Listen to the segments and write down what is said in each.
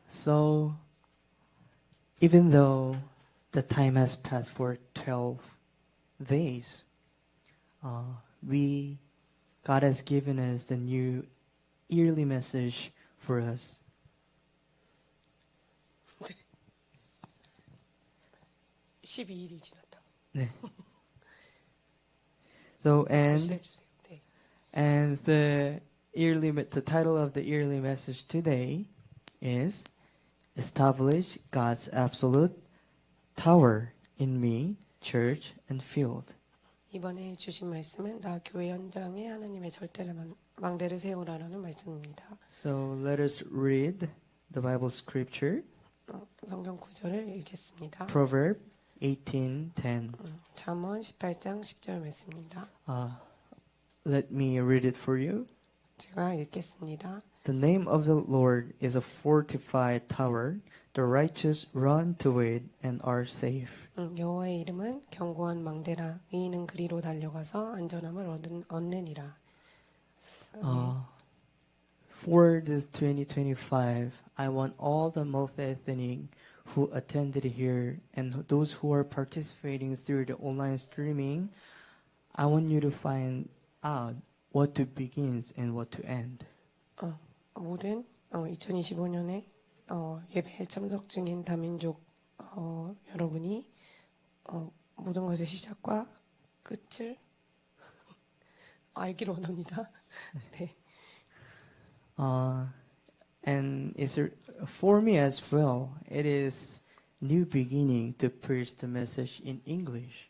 So, even though the time has passed for 12 days, we God has given us the new yearly message for us. 12일이 지났다고. 네. So 다시 해주세요. 네. and the title of the yearly message today is Establish God's Absolute Tower in Me, Church and Field. 이번에 주신 말씀은 나 교회 현장에 하나님의 망대를 세우라라는 말씀입니다. So let us read the Bible scripture. 성경 구절을 읽겠습니다. Proverb 18:10. 잠언 18장 10절 말씀입니다. Let me read it for you. 제가 읽겠습니다. The name of the Lord is a fortified tower. The righteous run to it and are safe. 여호와의 이름은 견고한 망대라. 의인은 그리로 달려가서 안전함을 얻느니라. For this 2025, I want all the multi-ethnic who attended here and those who are participating through the online streaming, I want you to find out what to begin and what to end. 모든 2025년에 예배에 참석 중인 다민족 여러분이 모든 것의 시작과 끝을 알기를 원합니다. 네. And for me as well, it is new beginning to preach the message in English.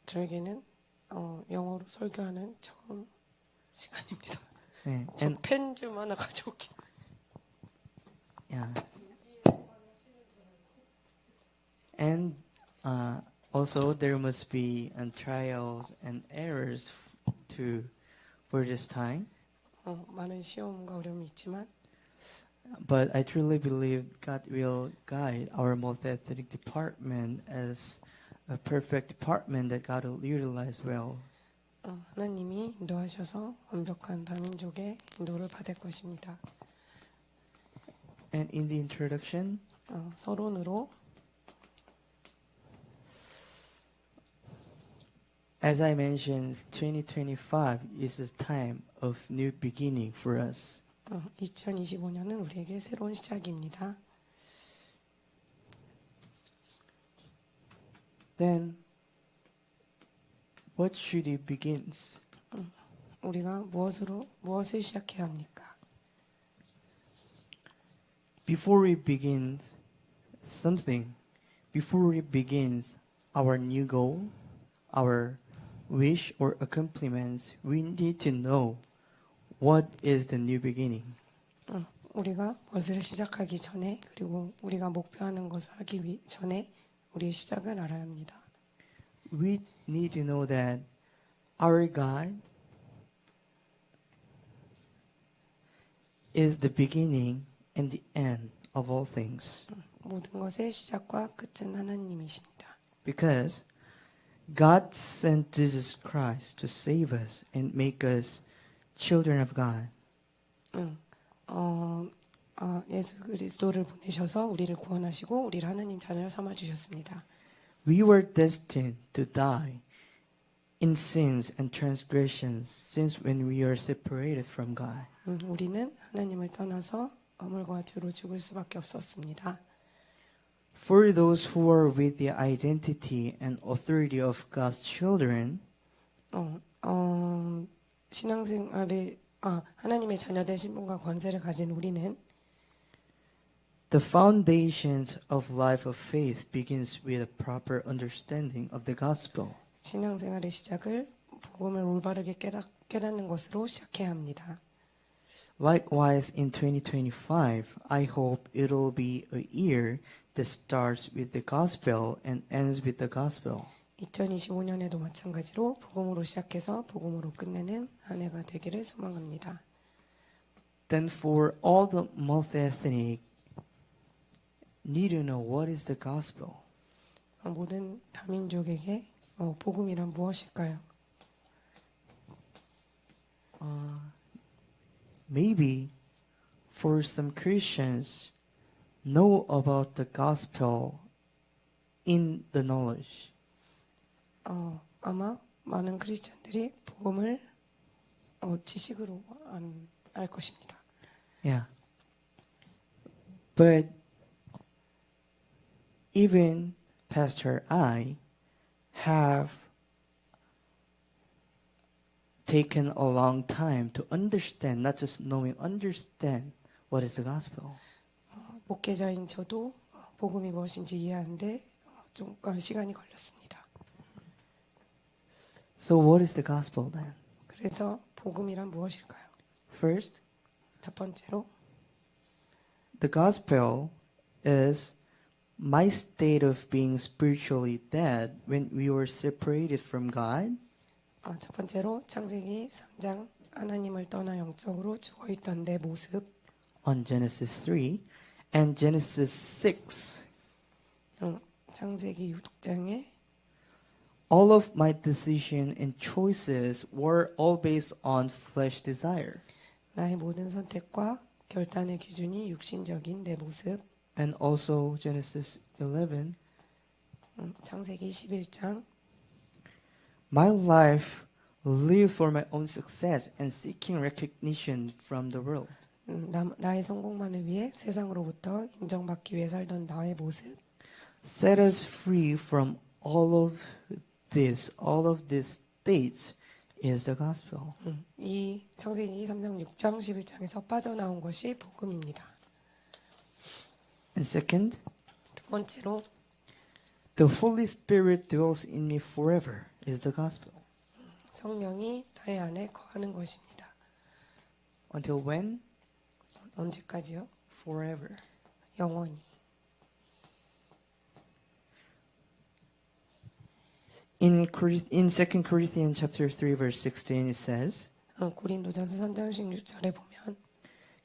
저에게는 영어로 설교하는 처음 시간입니다. 네, 저 펜 좀 하나 가져올게요. Yeah. And also there must be trials and errors for this time. 많은 시험과 어려움이 있지만 But I truly believe God will guide our multi-ethnic department as a perfect department that God will utilize well. 하나님이 인도하셔서 완벽한 다민족의 인도를 받을 것입니다. And in the introduction, 서론으로 as I mentioned, 2025 is a time of new beginning for us. 2025년은 우리에게 새로운 시작입니다. Then, what should it begin? 우리가 무엇을 시작해야 합니까? Before we begin our new goal, our wish or accomplishments, we need to know what is the new beginning. 우리가 무엇을 시작하기 전에 그리고 우리가 목표하는 것을 하기 전에 우리의 시작을 알아야 합니다. We need to know that our God is the beginning and the end of all things. 모든 것의 시작과 끝은 하나님이십니다. Because God sent Jesus Christ to save us and make us children of God. 예수 그리스도를 보내셔서 우리를 구원하시고 우리를 하나님 자녀로 삼아 주셨습니다. We were destined to die in sins and transgressions since when we are separated from God. 우리는 하나님을 떠나서 허물과 죄로 죽을 수밖에 없었습니다. For those who are with the identity and authority of God's children, 신앙생활을 하나님의 자녀된 신분과 권세를 가진 우리는 the foundations of life of faith begins with a proper understanding of the gospel. 신앙생활의 시작을 복음을 올바르게 깨닫는 것으로 시작해야 합니다. Likewise, in 2025, I hope it'll be a year that starts with the gospel and ends with the gospel. 2025년에도 마찬가지로 복음으로 시작해서 복음으로 끝내는 한 해가 되기를 소망합니다. Then for all the multi-ethnic need to know what is the gospel. 모든 다민족에게 복음이란 무엇일까요? Maybe for some Christians, know about the gospel in the knowledge. 아마 많은 크리스천들이 복음을 지식으로 알 것입니다. Yeah. But even Pastor I have taken a long time to understand, not just knowing, understand what is the gospel. 목회자인 저도 복음이 무엇인지 이해하는데 좀 시간이 걸렸습니다. So what is the gospel then? 그래서 복음이란 무엇일까요? First, 첫 번째로 the gospel is my state of being spiritually dead when we were separated from God. 첫 번째로 창세기 3장 하나님을 떠나 영적으로 죽어있던 내 모습 On Genesis 3 and Genesis 6, 창세기 6장에 all of my decision and choices were all based on flesh desire. 나의 모든 선택과 결단의 기준이 육신적인 내 모습 And also Genesis 11, 창세기 11장 my life lived for my own success and seeking recognition from the world. 나의 성공만을 위해 세상으로부터 인정받기 위해 살던 나의 모습 Set us free from all of these states is the gospel. 이 창세기 3장 6장 11장에서 빠져나온 것이 복음입니다. And second, 두 번째로 the Holy Spirit dwells in me forever is the gospel. 성령이 나의 안에 거하는 것입니다. Until when? 언제까지요? Forever. 영원히. In 2 Corinthians chapter 3 verse 16 it says, 고린도전서 3장 16절에 보면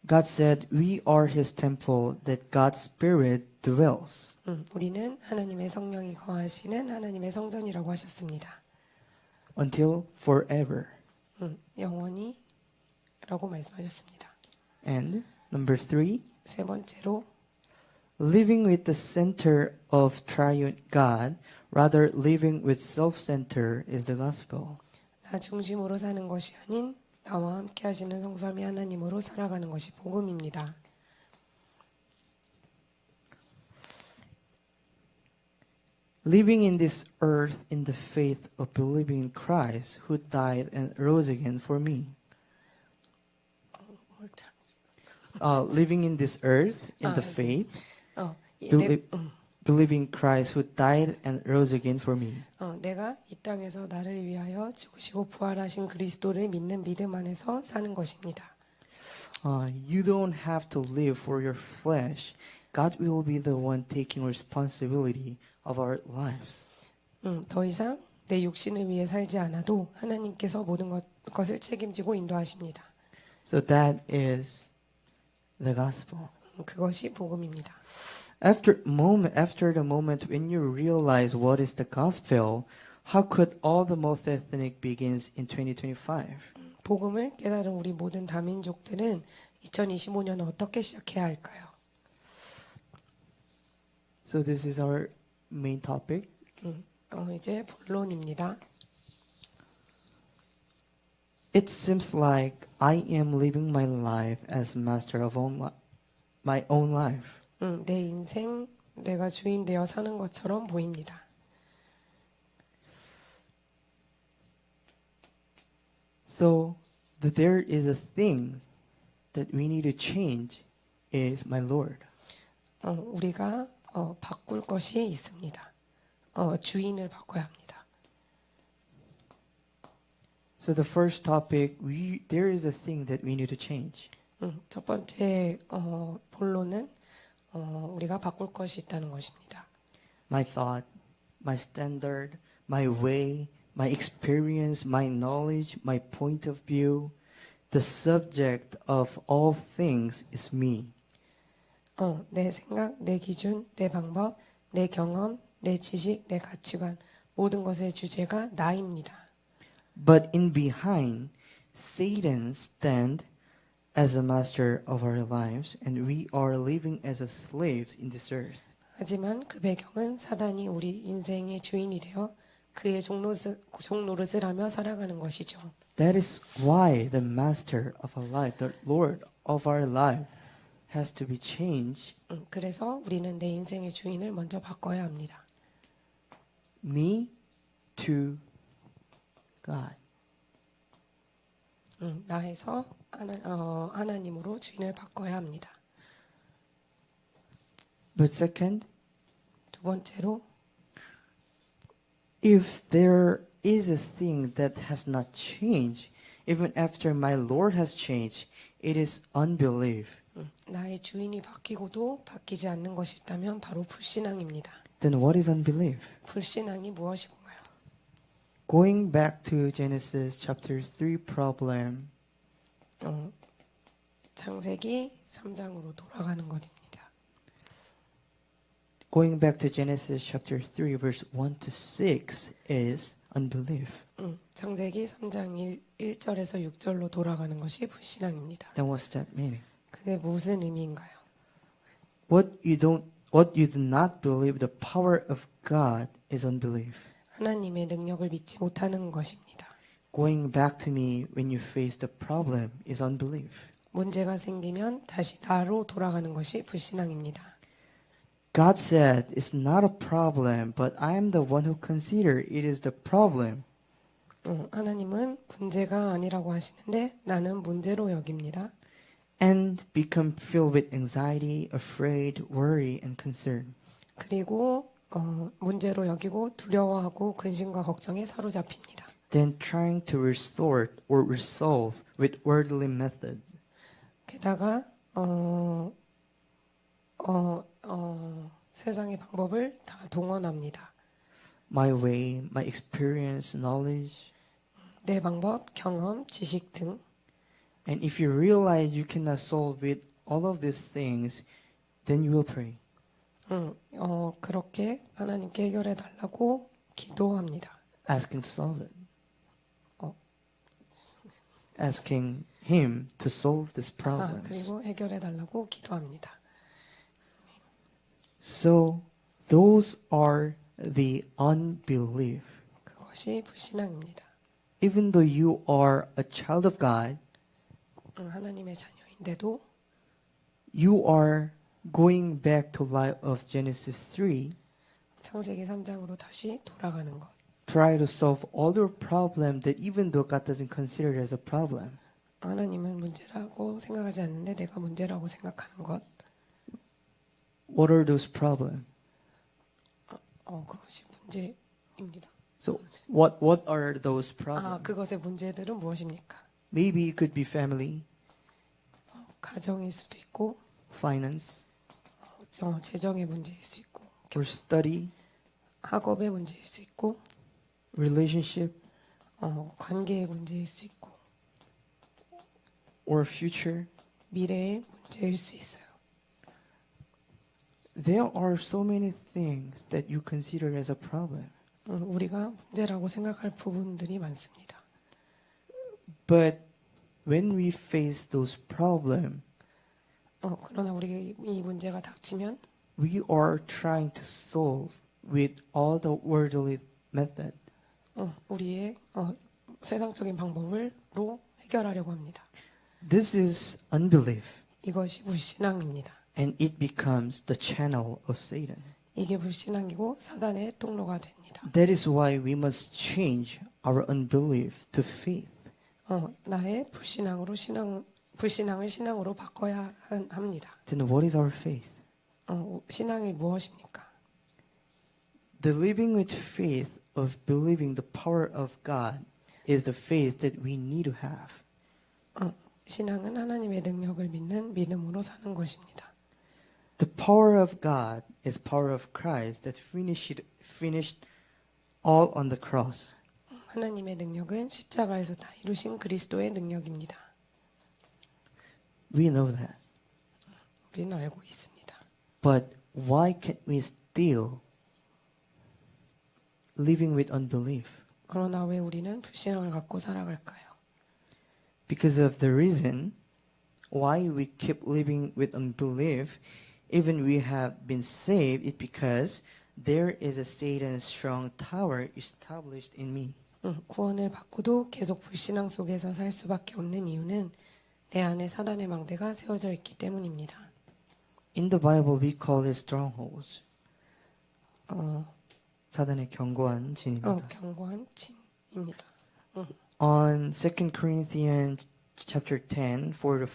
God said, we are his temple that God's spirit dwells. 우리는 하나님의 성령이 거하시는 하나님의 성전이라고 하셨습니다. Until forever. 영원히라고 말씀하셨습니다. And number 3, 세 번째로 living with the center of triune God rather living with self-center is the gospel. 나 중심으로 사는 것이 아닌 나와 함께 하시는 성삼위 하나님으로 살아가는 것이 복음입니다. Living in this earth in the faith of believing in Christ who died and rose again for me. Living in this earth in the faith, believing in Christ who died and rose again for me. 내가 이 땅에서 나를 위하여 죽으시고 부활하신 그리스도를 믿는 믿음 안에서 사는 것입니다. You don't have to live for your flesh. God will be the one taking responsibility of our lives. 더 이상 내 육신을 위해 살지 않아도 하나님께서 모든 것을 책임지고 인도하십니다. So that is the gospel. 그것이 복음입니다. After the moment when you realize what is the gospel, how could all the multi-ethnic begins in 2025? 복음을 깨달은 우리 모든 다민족들은 2025년 어떻게 시작해야 할까요? So this is our main topic. 이제 본론입니다. It seems like I am living my life as master of my own life. 내 인생 내가 주인 되어 사는 것처럼 보입니다. So there is a thing that we need to change is my Lord. 우리가 바꿀 것이 있습니다. 주인을 바꿔야 합니다. So the first topic, there is a thing that we need to change. 첫 번째 본론은 우리가 바꿀 것이 있다는 것입니다. My thought, my standard, my way, my experience, my knowledge, my point of view, the subject of all things is me. 내 생각, 내 기준, 내 방법, 내 경험, 내 지식, 내 가치관 모든 것의 주제가 나입니다. But in behind, Satan stands as the master of our lives, and we are living as slaves in this earth. 하지만 그 배경은 사단이 우리 인생의 주인이 되어 그의 종노릇을 하며 살아가는 것이죠. That is why the master of our life, the Lord of our life, has to be changed. 그래서 우리는 내 인생의 주인을 먼저 바꿔야 합니다. Me to God. 나에서 하나님으로 주인을 바꿔야 합니다. But second, 두 번째로 if there is a thing that has not changed, even after my Lord has changed, it is unbelief. 나의 주인이 바뀌고도 바뀌지 않는 것이 있다면 바로 불신앙입니다. Then what is unbelief? 불신앙이 무엇인가요? Going back to Genesis chapter 3 problem, 창세기 3장으로 돌아가는 것입니다. going back to Genesis chapter 3 verse 1 to 6 is unbelief. 창세기 3장 1절에서 6절로 돌아가는 것이 불신앙입니다. Then what's that meaning? 그게 무슨 의미인가요? What you do not believe the power of God is unbelief. 하나님의 능력을 믿지 못하는 것입니다. Going back to me when you face the problem is unbelief. 문제가 생기면 다시 나로 돌아가는 것이 불신앙입니다. God said it's not a problem, but I am the one who consider it is the problem. 하나님은 문제가 아니라고 하시는데 나는 문제로 여깁니다. And become filled with anxiety, afraid, worry, and concern. 그리고 문제로 여기고 두려워하고 근심과 걱정에 사로잡힙니다. Then trying to restore or resolve with worldly methods. 게다가 세상의 방법을 다 동원합니다. My way, my experience, knowledge. 내 방법, 경험, 지식 등. And if you realize you cannot solve with all of these things, then you will pray. 그렇게 하나님께 해결해 달라고 기도합니다. Asking to solve it. 어. Asking Him to solve these problems. 그리고 해결해 달라고 기도합니다. So those are the unbelief. 그것이 불신앙입니다. Even though you are a child of God, 하나님의 자녀인데도 you are going back to life of Genesis 3, 창세기 3장으로 다시 돌아가는 것. try to solve all your problem that even though God doesn't consider it as a problem. 하나님은 문제라고 생각하지 않는데 내가 문제라고 생각하는 것. What are those problems? 그것이 문제입니다. So what are those problems? 그것의 문제들은 무엇입니까? Maybe it could be family, 가정일 수도 있고, finance, 재정의 문제일 수 있고, or study, 학업의 문제일 수 있고, relationship, 관계의 문제일 수 있고, or future. 미래의 문제일 수 있어요. There are so many things that you consider as a problem. 우리가 문제라고 생각할 부분들이 많습니다. But when we face those problems, 그러나 우리가 이 문제가 닥치면 we are trying to solve with all the worldly method. 우리의 세상적인 방법으로 해결하려고 합니다. This is unbelief, 이것이 불신앙입니다. and it becomes the channel of Satan. 이게 불신앙이고 사단의 통로가 됩니다. That is why we must change our unbelief to faith. 나의 불신앙을 신앙으로 바꿔야 합니다. Then what is our faith? 신앙이 무엇입니까? The living with faith of believing the power of God is the faith that we need to have. 신앙은 하나님의 능력을 믿는 믿음으로 사는 것입니다. The power of God is power of Christ that finished all on the cross. 하나님의 능력은 십자가에서 다 이루신 그리스도의 능력입니다. We know that. 우리는 알고 있습니다. But why can't we still living with unbelief? 그러나 왜 우리는 불신앙을 갖고 살아갈까요? Because of the reason why we keep living with unbelief, even we have been saved, is because there is a Satan's strong tower established in me. 구원을 받고도 계속 불신앙 속에서 살 수밖에 없는 이유는 내 안에 사단의 망대가 세워져 있기 때문입니다. In the Bible, we call it strongholds. 어, 사단의 견고한 진입니다. 견고한 진입니다. On 2 Corinthians chapter 10, 4 to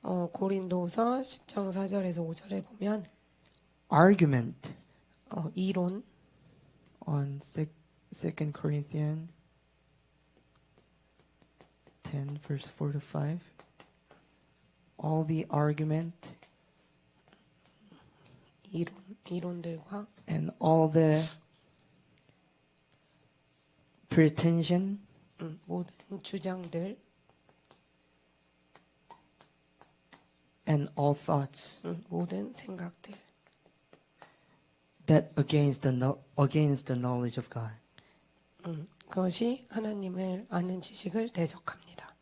5, 고린도서 10장 4절에서 5절에 보면 argument 이론 on 2 Corinthians 10, verse 4 to 5. All the argument 이론들과 and all the pretension 모든 주장들 and all thoughts 모든 생각들 that against the knowledge of God 그것이 하나님을 아는 지식을 대적합니다.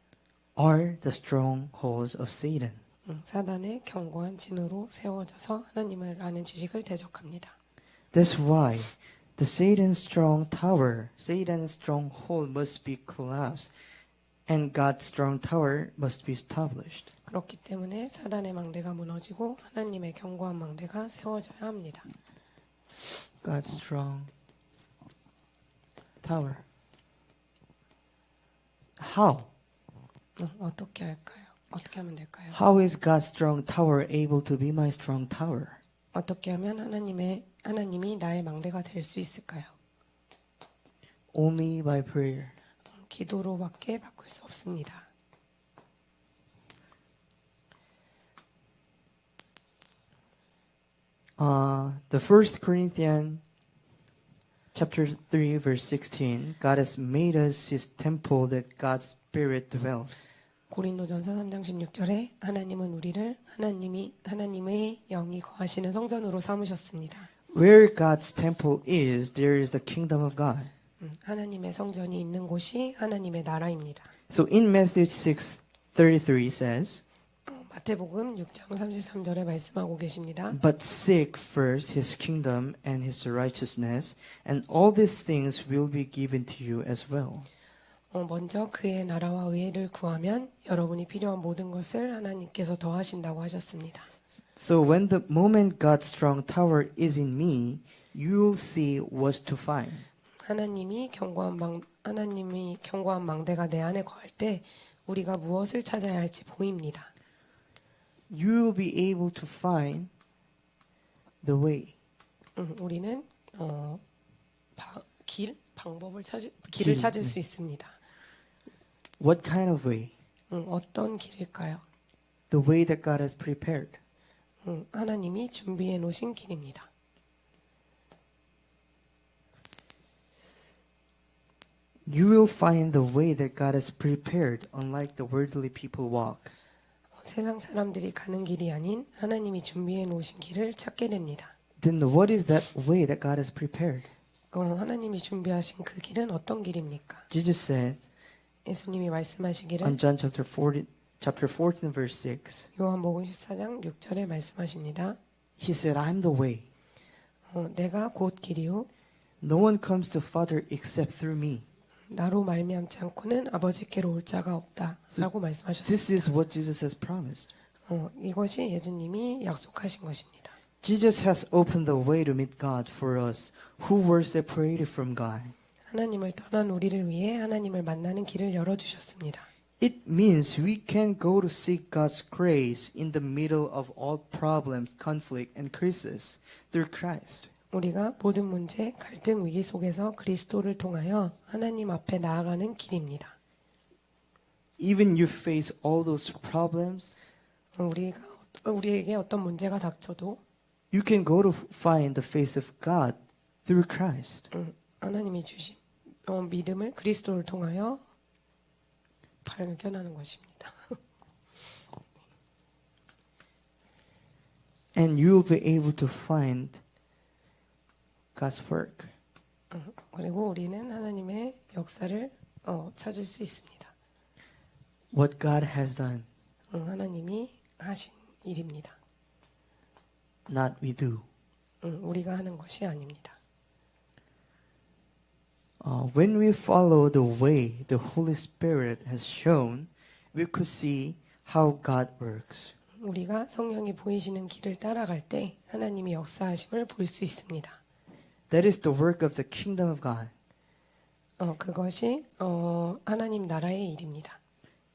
are the strongholds of Satan. 사단의 견고한 진으로 세워져서 하나님을 아는 지식을 대적합니다. That's why the Satan's strong tower, Satan's stronghold must be collapsed, and God's strong tower must be established. 그렇기 때문에 사단의 망대가 무너지고 하나님의 견고한 망대가 세워져야 합니다. God's strong tower. How? 어떻게 할까요? 어떻게 하면 될까요? How is God's strong tower able to be my strong tower? 어떻게 하면 하나님이 나의 망대가 될 수 있을까요? Only by prayer. 기도로밖에 바꿀 수 없습니다. The 1 Corinthians chapter 3 verse 16, God has made us his temple that God's spirit dwells. 고린도전서 3장 16절에 하나님은 우리를 하나님의 영이 거하시는 성전으로 삼으셨습니다. Where God's temple is, there is the kingdom of God. 하나님의 성전이 있는 곳이 하나님의 나라입니다. So in Matthew 6:33 says, 마태복음 6장 33절에 말씀하고 계십니다. But seek first his kingdom and his righteousness, and all these things will be given to you as well. 먼저 그의 나라와 의를 구하면 여러분이 필요한 모든 것을 하나님께서 더하신다고 하셨습니다. So when the moment God's strong tower is in me, you will see what to find. 하나님이 견고한 망대가 내 안에 거할 때 우리가 무엇을 찾아야 할지 보입니다. You will be able to find the way. 우리는 길을 찾을 수 있습니다. What kind of way? 어떤 길일까요? The way that God has prepared. 하나님이 준비해 놓으신 길입니다. You will find the way that God has prepared, unlike the worldly people walk. 세상 사람들이 가는 길이 아닌 하나님이 준비해 놓으신 길을 찾게 됩니다. Then what is that way that God has prepared? 하나님이 준비하신 그 길은 어떤 길입니까? Jesus said 예수님이 말씀하시기를 on John chapter 14 verse 6. 요한복음 14장 6절에 말씀하십니다. He said, I'm the way. 내가 곧 길이요 No one comes to Father except through me. 나로 말미암지 않고는 아버지께로 올 자가 없다라고 말씀하셨습니다. This is what Jesus has promised. 이것이 예수님이 약속하신 것입니다. Jesus has opened the way to meet God for us who were separated from God. 하나님을 떠난 우리를 위해 하나님을 만나는 길을 열어주셨습니다. It means we can go to seek God's grace in the middle of all problems, conflict, and crisis through Christ. 우리가 모든 문제, 갈등, 위기 속에서 그리스도를 통하여 하나님 앞에 나아가는 길입니다. Even you face all those problems, 우리에게 어떤 문제가 닥쳐도 you can go to find the face of God through Christ. 하나님이 주신 믿음을 그리스도를 통하여 발견하는 것입니다. And you'll be able to find God's work. 그리고 우리는 하나님의 역사를 찾을 수 있습니다. What God has done. 하나님이 하신 일입니다. not we do. 우리가 하는 것이 아닙니다. When we follow the way the Holy Spirit has shown, we could see how God works. 우리가 성령이 보이시는 길을 따라갈 때 하나님이 역사하심을 볼 수 있습니다. That is the work of the kingdom of God, 그것이 하나님 나라의 일입니다.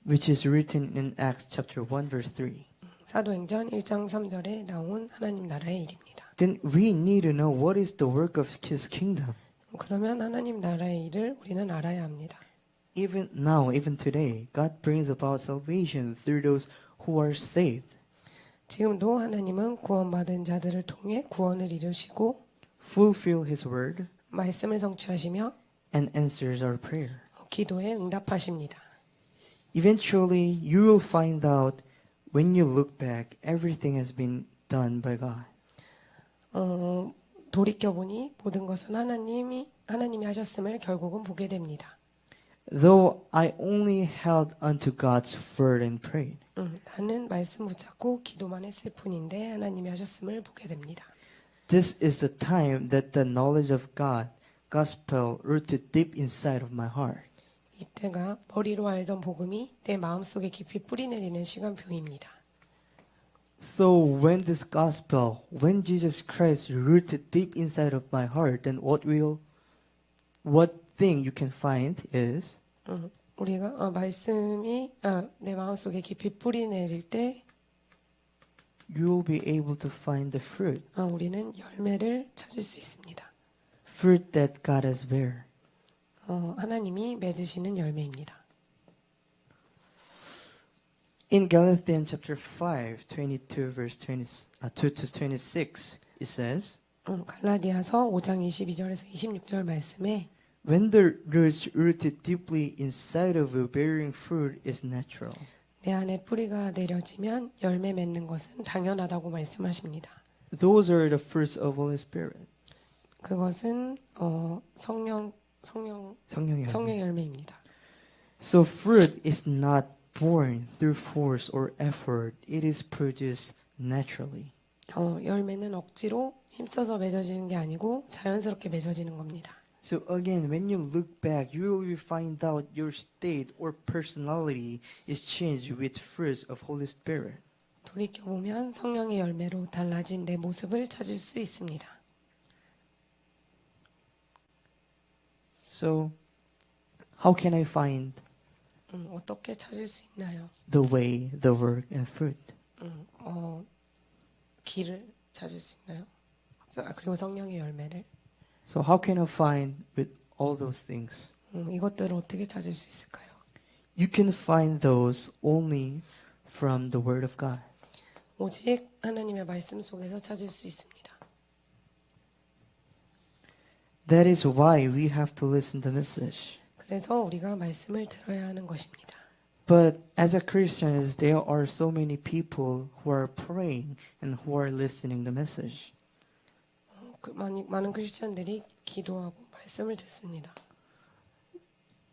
which is written in Acts chapter 1 verse 3. 사도행전 1장 3절에 나온 하나님 나라의 일입니다. Then we need to know what is the work of His kingdom. 그러면 하나님 나라의 일을 우리는 알아야 합니다. Even now, even today, God brings about salvation through those who are saved. 지금도 하나님은 구원받은 자들을 통해 구원을 이루시고 Fulfill His word 말씀을 성취하시며 and answers our prayer. 기도에 응답하십니다. Eventually, you will find out when you look back, everything has been done by God. 돌이켜보니 모든 것은 하나님이 하셨음을 결국은 보게 됩니다. Though I only held onto God's word and prayed. 나는 말씀 붙잡고 기도만 했을 뿐인데 하나님이 하셨음을 보게 됩니다. This is the time that the knowledge of God, gospel, rooted deep inside of my heart. 이때가 머리로 알던 복음이 내 마음속에 깊이 뿌리내리는 시간표입니다. So when this gospel, when Jesus Christ rooted deep inside of my heart, then what thing you can find is 우리가 말씀이 내 마음속에 깊이 뿌리내릴 때 you will be able to find the fruit, 우리는 열매를 찾을 수 있습니다. fruit that God has bear. 하나님이 맺으시는 열매입니다. In Galatians chapter 5, 22 verse 2 to 26, it says, 갈라디아서 5장 22절에서 26절 말씀에 when the roots rooted deeply inside of you bearing fruit is natural. 내 안에 뿌리가 내려지면 열매 맺는 것은 당연하다고 말씀하십니다. Those are the fruits of Holy Spirit. 그것은 성령의 열매입니다. So fruit is not born through force or effort. It is produced naturally. 열매는 억지로 힘써서 맺어지는 게 아니고 자연스럽게 맺어지는 겁니다. So again, when you look back, you will find out your state or personality is changed with fruits of Holy Spirit. 돌이켜보면 성령의 열매로 달라진 내 모습을 찾을 수 있습니다. So how can I find 어떻게 찾을 수 있나요? the way, the work, and fruit? 길을 찾을 수 있나요? 그리고 성령의 열매를 So how can I find with all those things? 이것들을 어떻게 찾을 수 있을까요? You can find those only from the Word of God. 오직 하나님의 말씀 속에서 찾을 수 있습니다. That is why we have to listen to the message. 그래서 우리가 말씀을 들어야 하는 것입니다. But as a Christians, there are so many people who are praying and who are listening the message. 많은 크리스천들이 기도하고 말씀을 듣습니다.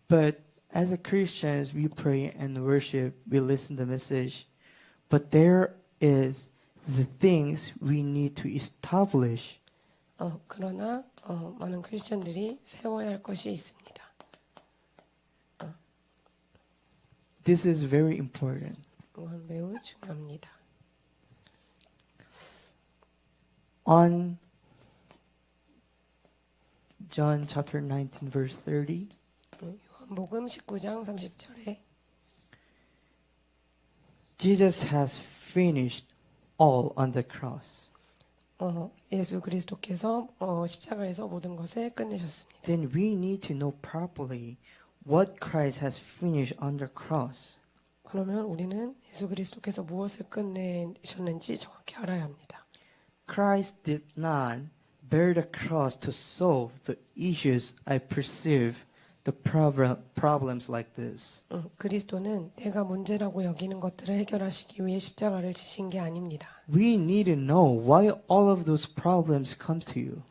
But as a Christians, we pray and worship, we listen to the message. But there is the things we need to establish. 그러나 많은 크리스천들이 세워야 할 것이 있습니다. This is very important. 그건 매우 중요합니다. On John chapter 19 verse 30, 요한복음 19장 30절에 Jesus has finished all on the cross. 예수 그리스도께서 십자가에서 모든 것을 끝내셨습니다. Then we need to know properly what Christ has finished on the cross. 그러면 우리는 예수 그리스도께서 무엇을 끝내셨는지 정확히 알아야 합니다. Christ did not bear the cross to solve the issues I perceive the problems like this. 그리스도는 내가 문제라고 여기는 것들을 해결하시기 위해 십자가를 지신 게 아닙니다. We need to know why all of those problems come to you.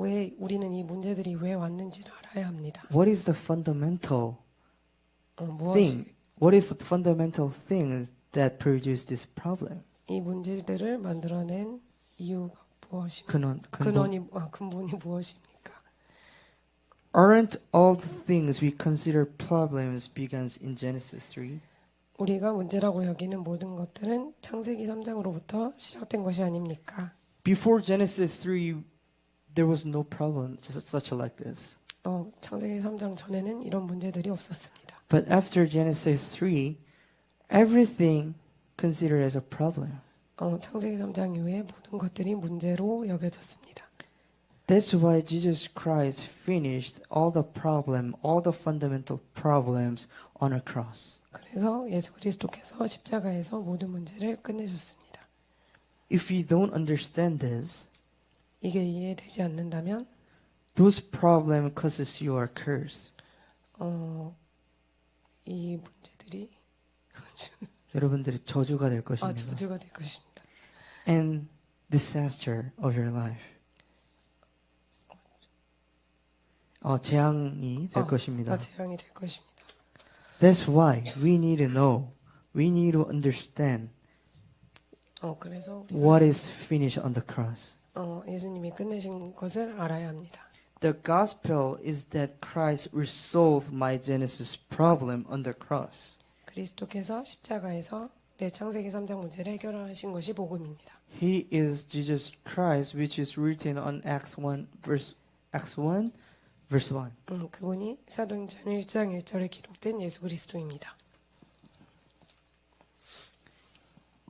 왜 우리는 이 문제들이 왜 왔는지를 알아야 합니다. What is the fundamental 무엇이 thing? What is the fundamental things that produced this problem? 이 문제들을 만들어낸 이유가 무엇입니까? 근본이 무엇입니까? Aren't all the things we consider problems begins in Genesis 3? 우리가 문제라고 여기는 모든 것들은 창세기 3장으로부터 시작된 것이 아닙니까? Before Genesis 3, there was no problem such like this. 창세기 3장 전에는 이런 문제들이 없었습니다. But after Genesis 3, everything considered as a problem. 창세기 3장 이후에 모든 것들이 문제로 여겨졌습니다. That's why Jesus Christ finished all the fundamental problems on a cross. 그래서 예수 그리스도께서 십자가에서 모든 문제를 끝내셨습니다. If you don't understand this, 이게 이해되지 않는다면 those problems causes you a curse. 이 문제들이 여러분들의 저주가 될 것입니다. 저주가 될 것입니다. And disaster of your life. 재앙이 될 것입니다. 재앙이 될 것입니다. That's why we need to know, we need to understand 그래서 what is finished on the cross. 예수님이 끝내신 것을 알아야 합니다. The gospel is that Christ resolved my Genesis problem on the cross. 그리스도께서 십자가에서 내 창세기 3장 문제를 해결하신 것이 복음입니다. He is Jesus Christ, which is written on Acts 1 verse 1. 그분이 사도행전 1장 1절에 기록된 예수 그리스도입니다.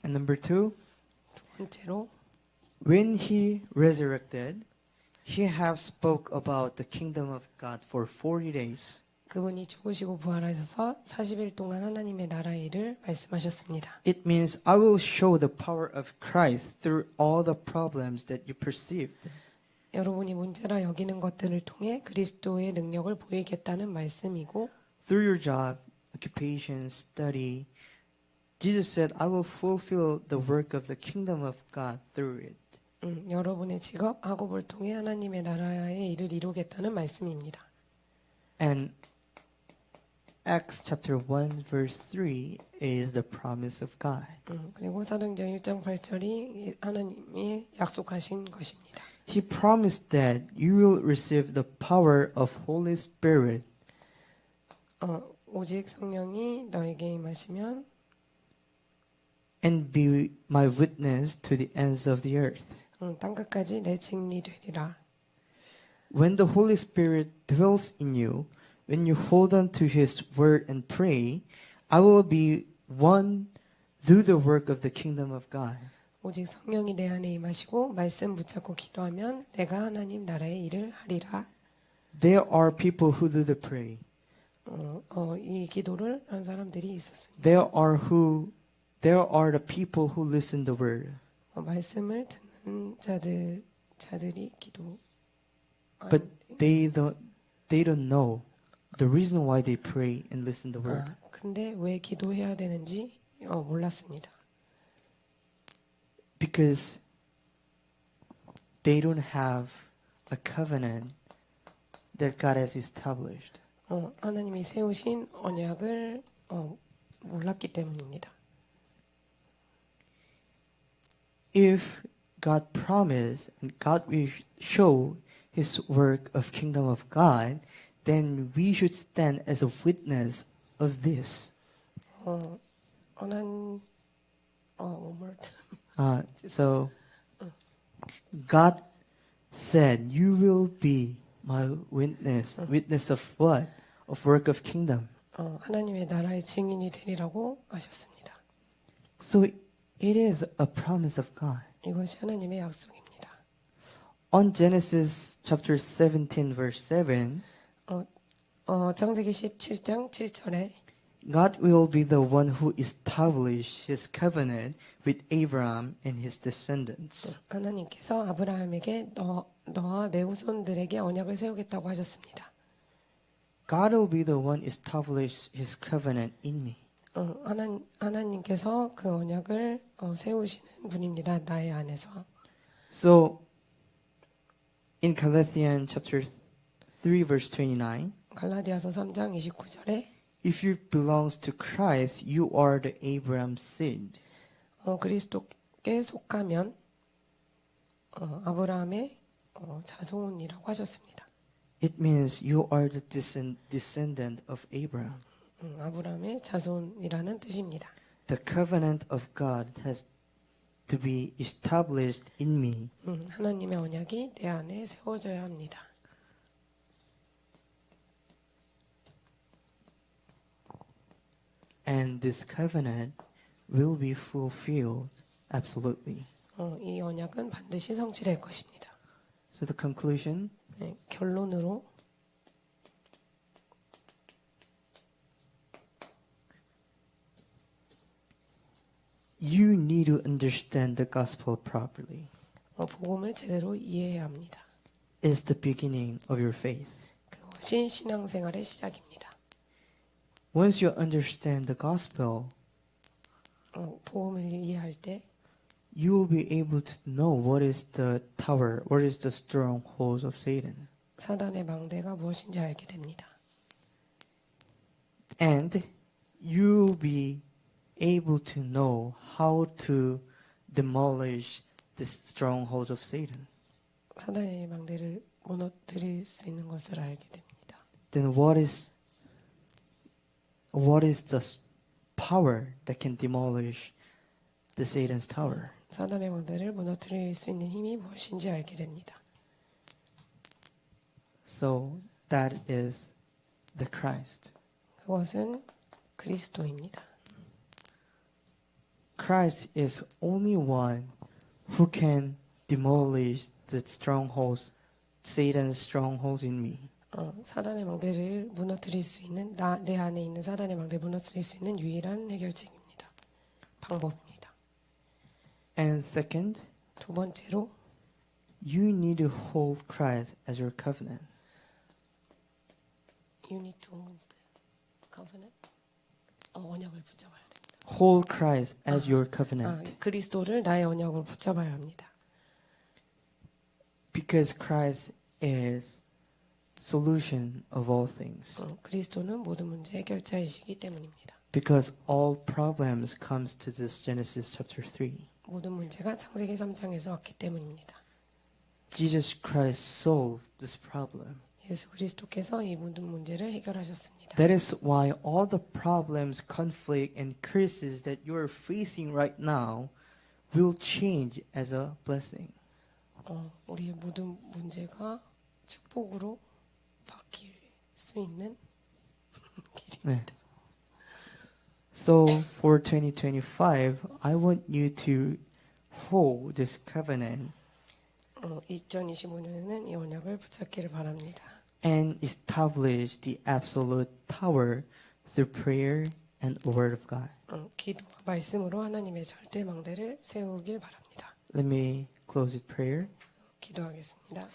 And number 2, 두 번째로 when he resurrected, he have spoke about the kingdom of God for 40 days. 그분이 죽으시고 부활하셔서 40일 동안 하나님의 나라의 일을 말씀하셨습니다. It means I will show the power of Christ through all the problems that you perceived. 여러분이 문제라 여기는 것들을 통해 그리스도의 능력을 보이겠다는 말씀이고 Through your job, occupation, study, Jesus said, I will fulfill the work of the kingdom of God through it. 여러분의 직업, 학업을 통해 하나님의 나라의 일을 이루겠다는 말씀입니다. And Acts chapter 1 verse 3 is the promise of God. 그리고 사도행전 1장 8절이 하나님이 약속하신 것입니다. He promised that you will receive the power of Holy Spirit. 오직 성령이 너에게 임하시면 And be my witness to the ends of the earth. 땅끝까지 내 증인이 되리라. When the Holy Spirit dwells in you, when you hold on to His word and pray, I will be one do the work of the kingdom of God. 오직 성령이 내 안에 임하시고 말씀 붙잡고 기도하면 내가 하나님 나라의 일을 하리라. There are people who do the pray. 이 기도를 한 사람들이 있었습니다. There are the people who listen the word. 말씀을 듣는 자들이 기도. But they don't know the reason why they pray and listen the word. 근데 왜 기도해야 되는지 몰랐습니다. Because they don't have a covenant that God has established. 하나님이 세우신 언약을 몰랐기 때문입니다. If God promised and God will show His work of kingdom of God, then we should stand as a witness of this. one more So God said, "You will be my witness." Witness of what? Of work of kingdom. 하나님의 나라의 증인이 되리라고 하셨습니다. So it is a promise of God. 이것이 하나님의 약속입니다. On Genesis chapter 17 verse 7, 창세기 17장 7절에 God will be the one who established His covenant with Abraham and his descendants. 하나님께서 아브라함에게 너와 내 후손들에게 언약을 세우겠다고 하셨습니다. God will be the one establish His covenant in me. 하나님께서 그 언약을 세우시는 분입니다. 나의 안에서. So in Galatians chapter 3 verse 29, 갈라디아서 3장 29절에 if you belongs to Christ, you are the Abraham's seed. 그리스도께 속하면 아브라함의 자손이라고 하셨습니다. It means you are the descendant of Abraham. 아브라함의 자손이라는 뜻입니다. The covenant of God has to be established in me. 하나님의 언약이 내 안에 세워져야 합니다. And this covenant will be fulfilled absolutely. 이 언약은 반드시 성취될 것입니다. So the conclusion, 결론으로 you need to understand the gospel properly. 복음을 제대로 이해해야 합니다. It's the beginning of your faith. 그것이 신앙생활의 시작입니다. Once you understand the gospel, 복음을 이해할 때 you will be able to know what is the tower, what is the strongholds of Satan. 사단의 망대가 무엇인지 알게 됩니다. And you will be able to know how to demolish the strongholds of Satan. 사단의 망대를 무너뜨릴 수 있는 것을 알게 됩니다. Then what is the power that can demolish the Satan's tower? 사단의 망대를 무너뜨릴 수 있는 힘이 무엇인지 알게 됩니다. So that is the Christ. 그것은 그리스도입니다. Christ is only one who can demolish the strongholds, Satan's strongholds in me. 사단의 망대를 무너뜨릴 수 있는 내 안에 있는 사단의 망대를 무너뜨릴 수 있는 유일한 해결책입니다. 방법입니다. And second, 두 번째로 you need to hold Christ as your covenant. You need to hold covenant. 언약을 붙잡아야 됩니다. Hold Christ as your covenant. 그리스도를 나의 언약으로 붙잡아야 합니다. Because Christ is solution of all things. 그리스도는 모든 문제 해결자이시기 때문입니다. Because all problems comes to this Genesis chapter 3. 모든 문제가 창세기 3장에서 왔기 때문입니다. Jesus Christ solved this problem. 예수 그리스도께서 이 모든 문제를 해결하셨습니다. That is why all the problems, conflict, and curses that you are facing right now will change as a blessing. 우리의 모든 문제가 축복으로 바뀔 수 있는 길입니다. So for 2025, I want you to hold this covenant 2025년에는 이 언약을 붙잡기를 바랍니다. and establish the absolute power through prayer and the word of God. 기도와 말씀으로 하나님의 절대 망대를 세우길 바랍니다. Let me close with prayer. 기도하겠습니다.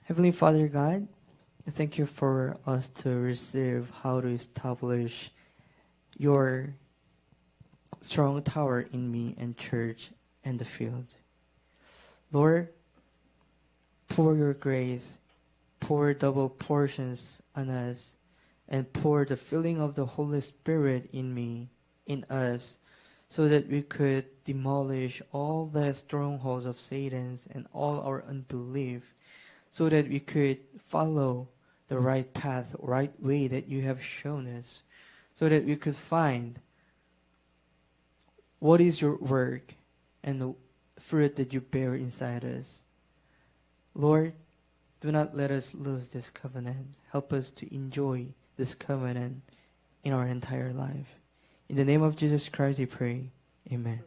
Heavenly Father God, thank you for us to receive how to establish your strong tower in me and church and the field. Lord, pour your grace, pour double portions on us, and pour the filling of the Holy Spirit in me, in us, so that we could demolish all the strongholds of Satan's and all our unbelief, so that we could follow the right path, right way that you have shown us, so that we could find what is your work and the fruit that you bear inside us. Lord, do not let us lose this covenant. Help us to enjoy this covenant in our entire life. In the name of Jesus Christ we pray. Amen.